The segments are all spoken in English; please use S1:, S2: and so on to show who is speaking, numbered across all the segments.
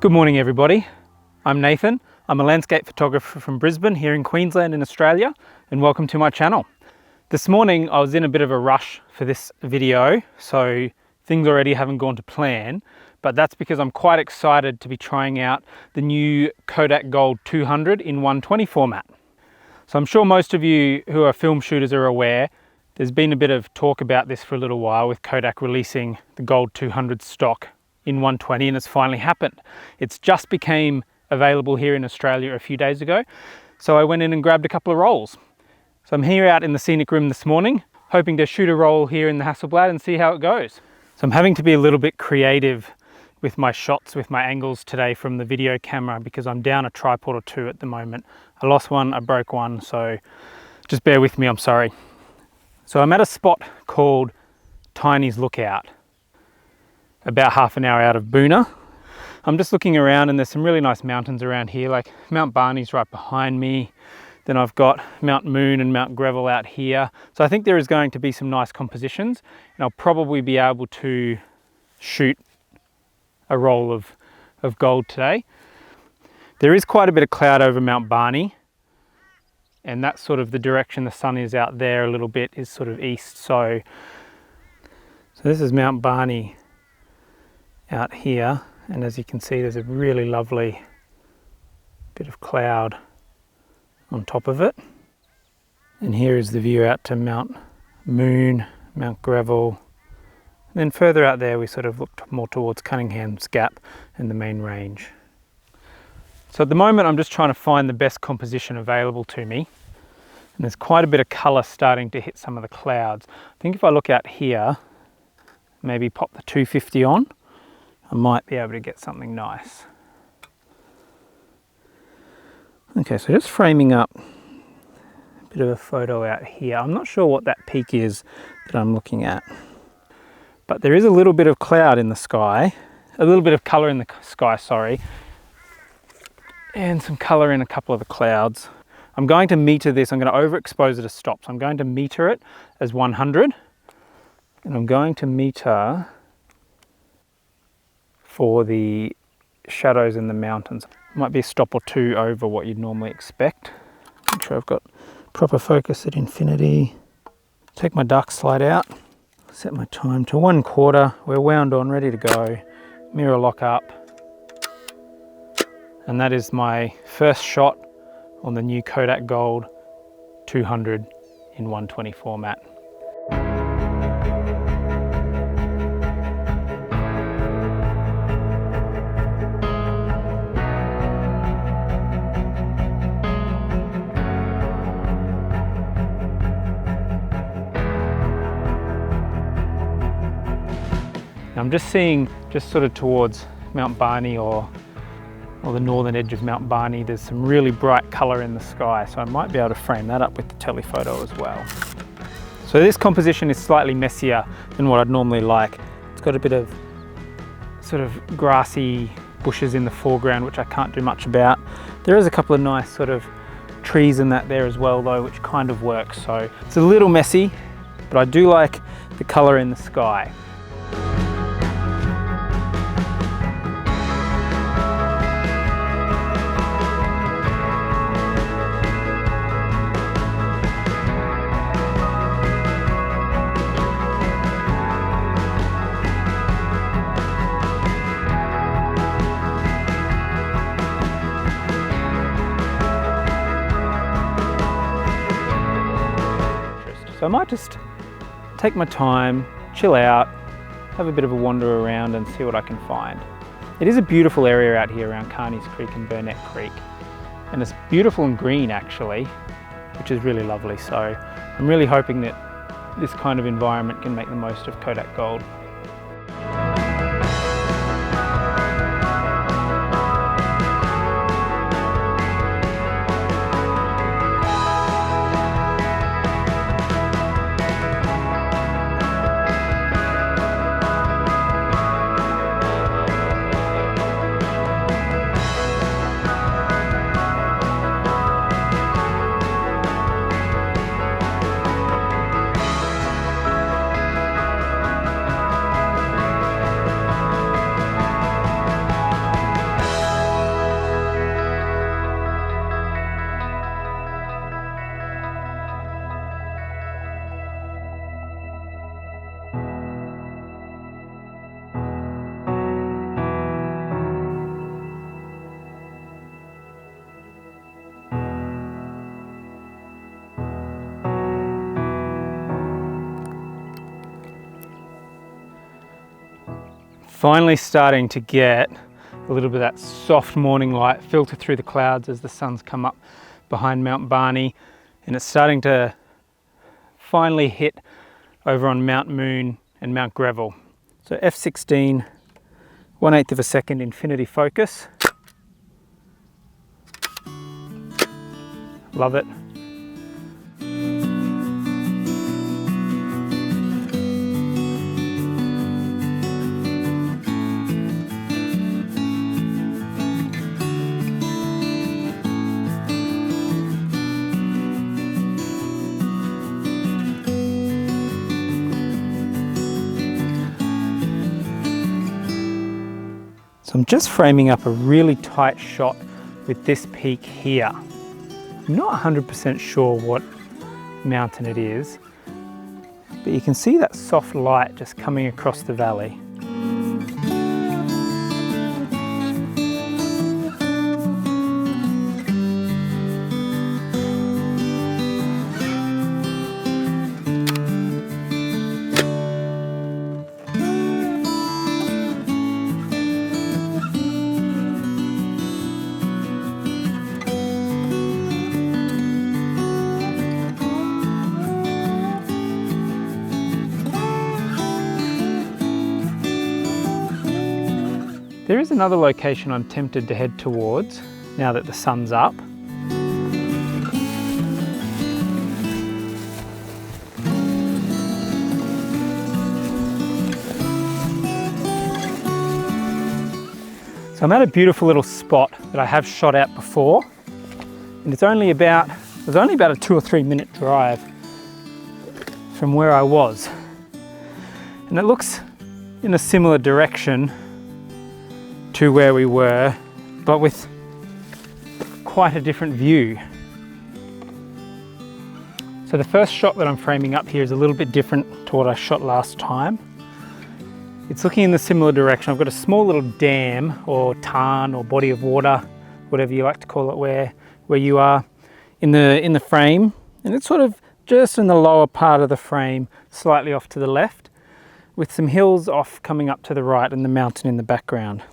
S1: Good morning everybody, I'm Nathan. I'm a landscape photographer from Brisbane here in Queensland in Australia, and welcome to my channel. This morning I was in a bit of a rush for this video, so things already haven't gone to plan, but that's because I'm quite excited to be trying out the new Kodak Gold 200 in 120 format. So I'm sure most of you who are film shooters are aware there's been a bit of talk about this for a little while with Kodak releasing the Gold 200 stock in 120, and it's finally happened. It's just became available here in Australia a few days ago, so I went in and grabbed a couple of rolls. So I'm here out in the Scenic Rim this morning, hoping to shoot a roll here in the Hasselblad and see how it goes. So I'm having to be a little bit creative with my shots, with my angles today from the video camera, because I'm down a tripod or two at the moment. I lost one, I broke one, so just bear with me, I'm sorry. So I'm at a spot called Tiny's Lookout, about half an hour out of Boona. I'm just looking around and there's some really nice mountains around here, like Mount Barney's right behind me. Then I've got Mount Moon and Mount Greville out here. So I think there is going to be some nice compositions, and I'll probably be able to shoot a roll of gold today. There is quite a bit of cloud over Mount Barney, and that's sort of the direction the sun is out there a little bit, is sort of east. So this is Mount Barney out here, and as you can see there's a really lovely bit of cloud on top of it. And here is the view out to Mount Moon, Mount Greville, and then further out there we sort of looked more towards Cunningham's Gap and the main range. So at the moment I'm just trying to find the best composition available to me, and there's quite a bit of colour starting to hit some of the clouds. I think if I look out here, maybe pop the 250 on, I might be able to get something nice. Okay, so just framing up a bit of a photo out here. I'm not sure what that peak is that I'm looking at, but there is a little bit of cloud in the sky, a little bit of colour in the sky, sorry, and some colour in a couple of the clouds. I'm going to meter this, I'm going to overexpose it to stop. So I'm going to meter it as 100, and I'm going to meter for the shadows in the mountains. Might be a stop or two over what you'd normally expect. Make sure I've got proper focus at infinity. Take my dark slide out, set my time to 1/4. We're wound on, ready to go. Mirror lock up. And that is my first shot on the new Kodak Gold 200 in 120 format. I'm just seeing, just sort of towards Mount Barney or the northern edge of Mount Barney, there's some really bright colour in the sky, so I might be able to frame that up with the telephoto as well. So this composition is slightly messier than what I'd normally like. It's got a bit of sort of grassy bushes in the foreground, which I can't do much about. There is a couple of nice sort of trees in that there as well though, which kind of works. So it's a little messy, but I do like the colour in the sky. So I might just take my time, chill out, have a bit of a wander around and see what I can find. It is a beautiful area out here around Carney's Creek and Burnett Creek, and it's beautiful and green actually, which is really lovely. So I'm really hoping that this kind of environment can make the most of Kodak Gold. finally starting to get a little bit of that soft morning light filter through the clouds as the sun's come up behind Mount Barney, and it's starting to finally hit over on Mount Moon and Mount Greville. So f16, 1/8 of a second infinity focus. Love it. So I'm just framing up a really tight shot with this peak here. I'm not 100% sure what mountain it is, but you can see that soft light just coming across the valley. There is another location I'm tempted to head towards now that the sun's up. So I'm at a beautiful little spot that I have shot at before, and it's only about a 2 or 3 minute drive from where I was. And it looks in a similar direction to where we were, but with quite a different view. So the first shot that I'm framing up here is a little bit different to what I shot last time. It's looking in the similar direction. I've got a small little dam or tarn or body of water, whatever you like to call it, where you are in the frame, and it's sort of just in the lower part of the frame, slightly off to the left, with some hills off coming up to the right and the mountain in the background.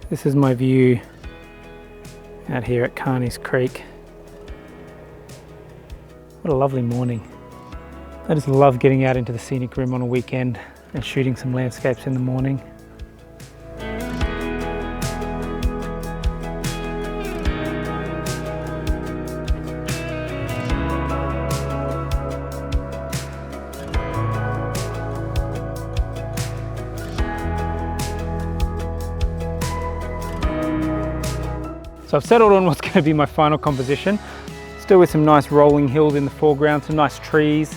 S1: This is my view out here at Carney's Creek. What a lovely morning. I just love getting out into the Scenic Rim on a weekend and shooting some landscapes in the morning. So I've settled on what's going to be my final composition, still with some nice rolling hills in the foreground, some nice trees,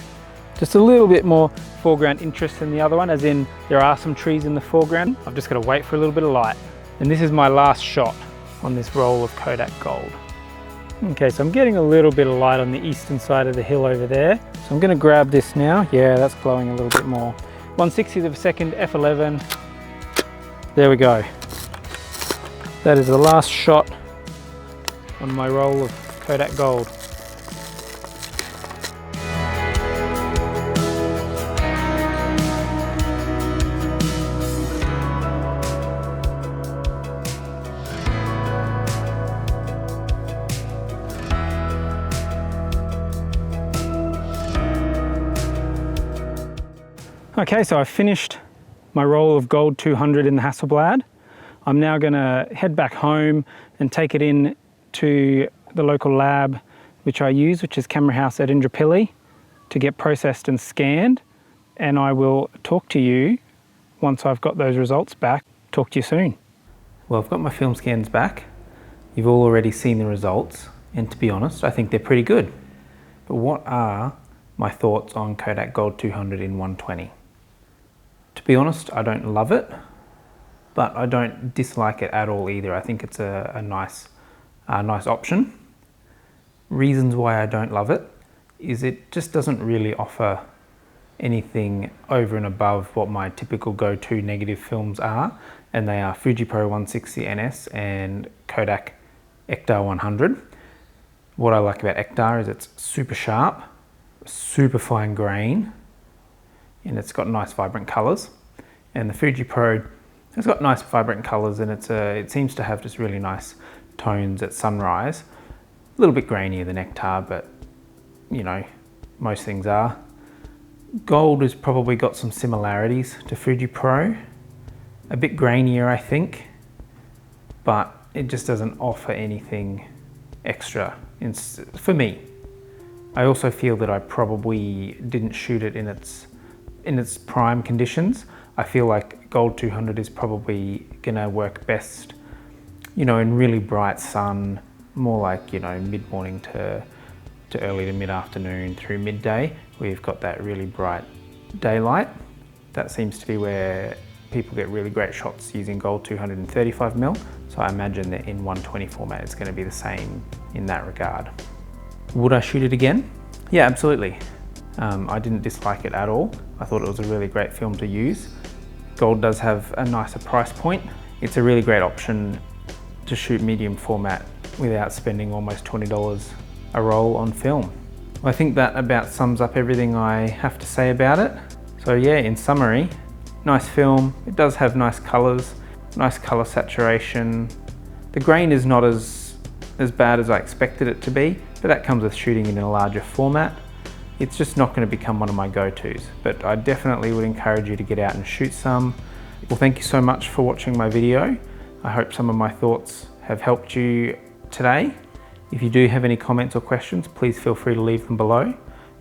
S1: just a little bit more foreground interest than the other one, as in there are some trees in the foreground. I've just got to wait for a little bit of light. And this is my last shot on this roll of Kodak Gold. Okay, so I'm getting a little bit of light on the eastern side of the hill over there. So I'm going to grab this now. Yeah, that's glowing a little bit more. 1/60th of a second, f11. There we go. That is the last shot on my roll of Kodak Gold. Okay, so I've finished my roll of Gold 200 in the Hasselblad. I'm now going to head back home and take it in to the local lab which I use, which is Camera House at Indooroopilly, to get processed and scanned, and I will talk to you once I've got those results back. Talk to you soon. Well, I've got my film scans back. You've all already seen the results, and to be honest, I think they're pretty good. But what are my thoughts on Kodak Gold 200 in 120? To be honest, I don't love it, but I don't dislike it at all either. I think it's a nice option. Reasons why I don't love it is it just doesn't really offer anything over and above what my typical go-to negative films are, and they are Fuji Pro 160 NS and Kodak Ektar 100. What I like about Ektar is it's super sharp, super fine grain, and it's got nice vibrant colors. And the Fuji Pro has got nice vibrant colors, and it seems to have just really nice tones at sunrise. A little bit grainier than Ektar, but you know, most things are. Gold has probably got some similarities to Fuji Pro. A bit grainier, I think, but it just doesn't offer anything extra for me. I also feel that I probably didn't shoot it in its prime conditions. I feel like Gold 200 is probably gonna work best, you know, in really bright sun, more like, you know, mid-morning to early to mid-afternoon through midday. We've got that really bright daylight. That seems to be where people get really great shots using Gold 235mm. So I imagine that in 120 format, it's gonna be the same in that regard. Would I shoot it again? Yeah, absolutely. I didn't dislike it at all. I thought it was a really great film to use. Gold does have a nicer price point. It's a really great option to shoot medium format without spending almost $20 a roll on film. I think that about sums up everything I have to say about it. So yeah, in summary, nice film. It does have nice colors, nice color saturation. The grain is not as bad as I expected it to be, but that comes with shooting in a larger format. It's just not going to become one of my go-tos, but I definitely would encourage you to get out and shoot some. Well, thank you so much for watching my video. I hope some of my thoughts have helped you today. If you do have any comments or questions, please feel free to leave them below,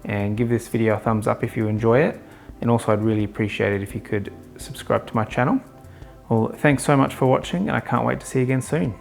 S1: and give this video a thumbs up if you enjoy it. And also, I'd really appreciate it if you could subscribe to my channel. Well, thanks so much for watching, and I can't wait to see you again soon.